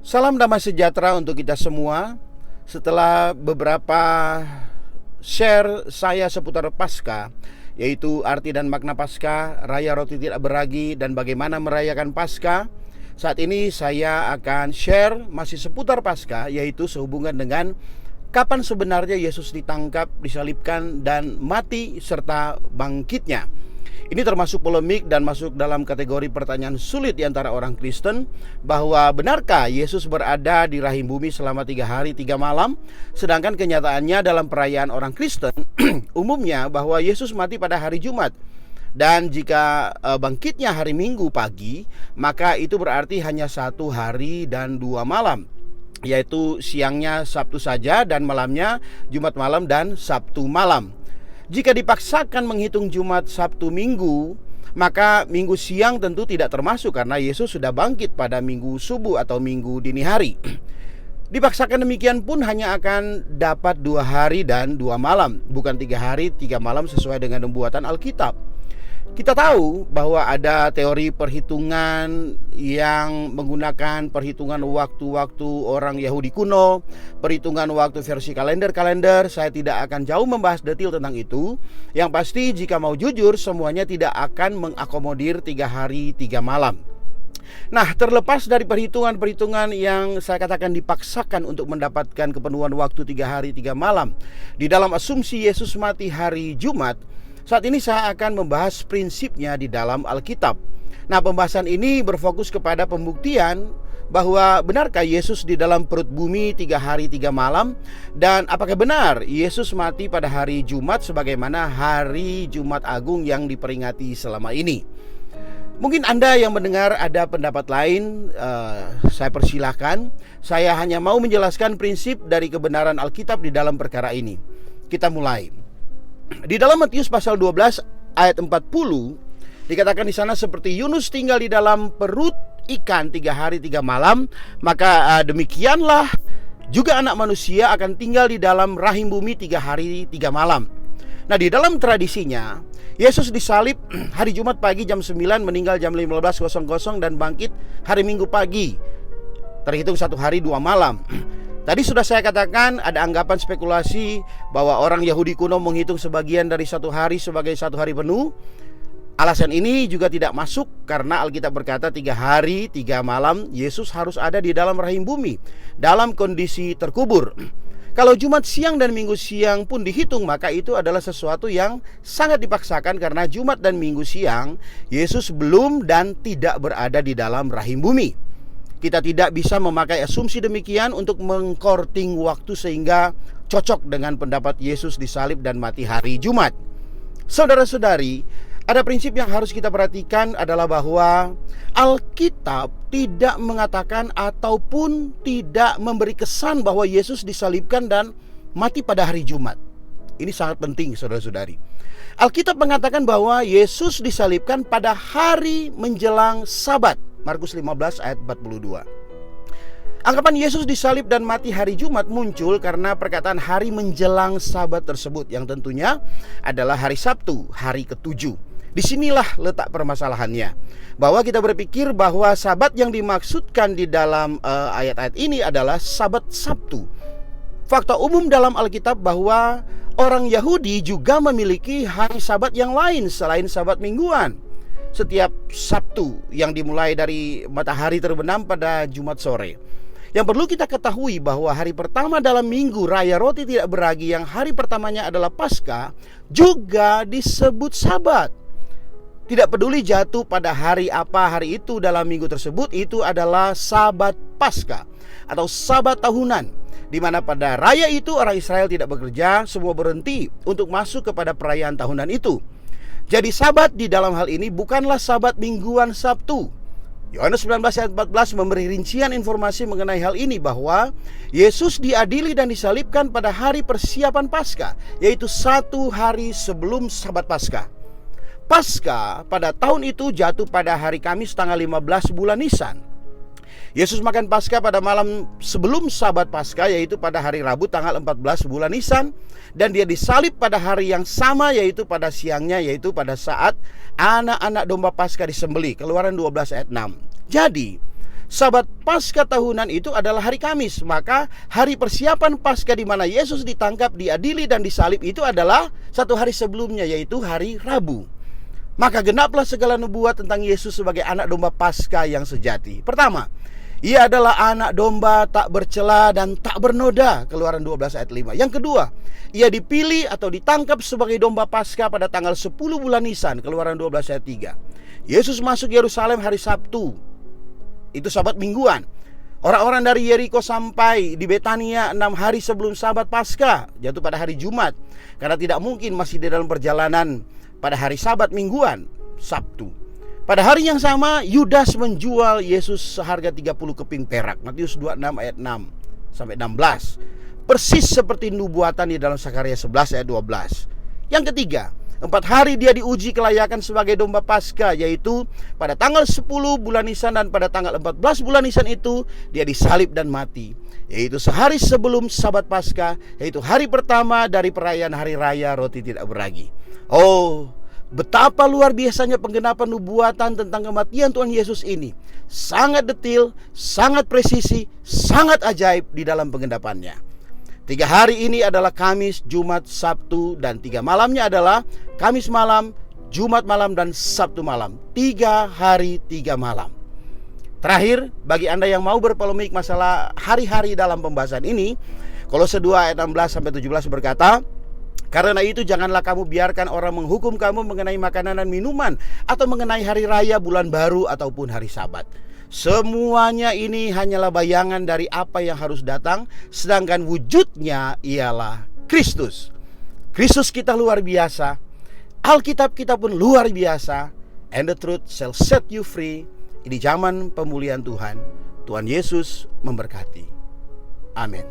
Salam damai sejahtera untuk kita semua. Setelah beberapa share saya seputar Paskah, yaitu arti dan makna Paskah, raya roti tidak beragi, dan bagaimana merayakan Paskah, saat ini saya akan share masih seputar Paskah, yaitu sehubungan dengan kapan sebenarnya Yesus ditangkap, disalibkan, dan mati serta bangkitnya. Ini termasuk polemik dan masuk dalam kategori pertanyaan sulit di antara orang Kristen, bahwa benarkah Yesus berada di rahim bumi selama 3 hari 3 malam, sedangkan kenyataannya dalam perayaan orang Kristen umumnya bahwa Yesus mati pada hari Jumat. Dan jika bangkitnya hari Minggu pagi, maka itu berarti hanya 1 hari dan 2 malam, yaitu siangnya Sabtu saja dan malamnya Jumat malam dan Sabtu malam. Jika dipaksakan menghitung Jumat, Sabtu, Minggu, maka Minggu siang tentu tidak termasuk karena Yesus sudah bangkit pada Minggu subuh atau Minggu dini hari. Dipaksakan demikian pun hanya akan dapat 2 hari dan 2 malam, bukan 3 hari 3 malam sesuai dengan pembuatan Alkitab. Kita tahu bahwa ada teori perhitungan yang menggunakan perhitungan waktu-waktu orang Yahudi kuno, perhitungan waktu versi kalender. Saya tidak akan jauh membahas detail tentang itu. Yang pasti jika mau jujur, semuanya tidak akan mengakomodir 3 hari 3 malam. Nah, terlepas dari perhitungan-perhitungan yang saya katakan dipaksakan untuk mendapatkan kepenuhan waktu 3 hari 3 malam di dalam asumsi Yesus mati hari Jumat, saat ini saya akan membahas prinsipnya di dalam Alkitab. Nah, pembahasan ini berfokus kepada pembuktian bahwa benarkah Yesus di dalam perut bumi 3 hari 3 malam, dan apakah benar Yesus mati pada hari Jumat sebagaimana hari Jumat Agung yang diperingati selama ini. Mungkin Anda yang mendengar ada pendapat lain, saya persilahkan. Saya hanya mau menjelaskan prinsip dari kebenaran Alkitab di dalam perkara ini. Kita mulai. Di dalam Matius pasal 12 ayat 40 dikatakan di sana, seperti Yunus tinggal di dalam perut ikan 3 hari 3 malam, maka demikianlah juga anak manusia akan tinggal di dalam rahim bumi 3 hari 3 malam. Nah, di dalam tradisinya Yesus disalib hari Jumat pagi jam 9, meninggal jam 15.00 dan bangkit hari Minggu pagi, terhitung 1 hari 2 malam. Tadi sudah saya katakan ada anggapan spekulasi bahwa orang Yahudi kuno menghitung sebagian dari 1 hari sebagai 1 hari penuh. Alasan ini juga tidak masuk karena Alkitab berkata 3 hari 3 malam Yesus harus ada di dalam rahim bumi dalam kondisi terkubur. Kalau Jumat siang dan Minggu siang pun dihitung, maka itu adalah sesuatu yang sangat dipaksakan karena Jumat dan Minggu siang Yesus belum dan tidak berada di dalam rahim bumi. Kita tidak bisa memakai asumsi demikian untuk mengkorting waktu sehingga cocok dengan pendapat Yesus disalib dan mati hari Jumat. Saudara-saudari, ada prinsip yang harus kita perhatikan adalah bahwa Alkitab tidak mengatakan ataupun tidak memberi kesan bahwa Yesus disalibkan dan mati pada hari Jumat. Ini sangat penting, saudara-saudari. Alkitab mengatakan bahwa Yesus disalibkan pada hari menjelang Sabat. Markus 15 ayat 42. Anggapan Yesus disalib dan mati hari Jumat muncul karena perkataan hari menjelang Sabat tersebut, yang tentunya adalah hari Sabtu, hari ke-7. Disinilah letak permasalahannya, bahwa kita berpikir bahwa Sabat yang dimaksudkan di dalam ayat-ayat ini adalah Sabat Sabtu. Fakta umum dalam Alkitab bahwa orang Yahudi juga memiliki hari Sabat yang lain selain Sabat mingguan. Setiap Sabtu yang dimulai dari matahari terbenam pada Jumat sore. Yang perlu kita ketahui bahwa hari pertama dalam minggu raya roti tidak beragi, yang hari pertamanya adalah Paskah, juga disebut Sabat. Tidak peduli jatuh pada hari apa hari itu dalam minggu tersebut, itu adalah Sabat Paskah atau Sabat tahunan, di mana pada raya itu orang Israel tidak bekerja, semua berhenti untuk masuk kepada perayaan tahunan itu. Jadi Sabat di dalam hal ini bukanlah Sabat mingguan Sabtu. Yohanes 19 ayat 14 memberi rincian informasi mengenai hal ini, bahwa Yesus diadili dan disalibkan pada hari persiapan Paskah, yaitu 1 hari sebelum Sabat Paskah. Paskah pada tahun itu jatuh pada hari Kamis tanggal 15 bulan Nisan. Yesus makan Paskah pada malam sebelum Sabat Paskah, yaitu pada hari Rabu tanggal 14 bulan Nisan, dan dia disalib pada hari yang sama, yaitu pada siangnya, yaitu pada saat anak-anak domba Paskah disembelih. Keluaran 12 ayat 6. Jadi Sabat Paskah tahunan itu adalah hari Kamis. Maka hari persiapan Paskah di mana Yesus ditangkap, diadili dan disalib itu adalah satu hari sebelumnya, yaitu hari Rabu. Maka genaplah segala nubuat tentang Yesus sebagai anak domba Paskah yang sejati. Pertama, ia adalah anak domba tak bercela dan tak bernoda. Keluaran 12 ayat 5. Yang kedua, ia dipilih atau ditangkap sebagai domba Paskah pada tanggal 10 bulan Nisan. Keluaran 12 ayat 3. Yesus masuk Yerusalem hari Sabtu. Itu sabat mingguan. Orang-orang dari Yeriko sampai di Betania 6 hari sebelum sabat Paskah, jatuh pada hari Jumat. Karena tidak mungkin masih di dalam perjalanan pada hari sabat mingguan, Sabtu. Pada hari yang sama, Yudas menjual Yesus seharga 30 keping perak. Matius 26 ayat 6 sampai 16. Persis seperti nubuatan di dalam Sakaria 11 ayat 12. Yang ketiga, 4 hari dia diuji kelayakan sebagai domba Paskah, yaitu pada tanggal 10 bulan Nisan dan pada tanggal 14 bulan Nisan itu dia disalib dan mati. Yaitu sehari sebelum sabat Paskah, yaitu hari pertama dari perayaan hari raya roti tidak beragi. Oh, betapa luar biasanya penggenapan nubuatan tentang kematian Tuhan Yesus ini. Sangat detail, sangat presisi, sangat ajaib di dalam penggenapannya. 3 hari ini adalah Kamis, Jumat, Sabtu, dan 3 malamnya adalah Kamis malam, Jumat malam, dan Sabtu malam. 3 hari 3 malam. Terakhir, bagi Anda yang mau berpolemik masalah hari-hari dalam pembahasan ini, Kolose 2 ayat 16-17 berkata, karena itu janganlah kamu biarkan orang menghukum kamu mengenai makanan dan minuman, atau mengenai hari raya, bulan baru, ataupun hari Sabat. Semuanya ini hanyalah bayangan dari apa yang harus datang, sedangkan wujudnya ialah Kristus. Kristus kita luar biasa, Alkitab kita pun luar biasa, and the truth shall set you free. Ini zaman pemulihan Tuhan. Tuhan Yesus memberkati. Amin.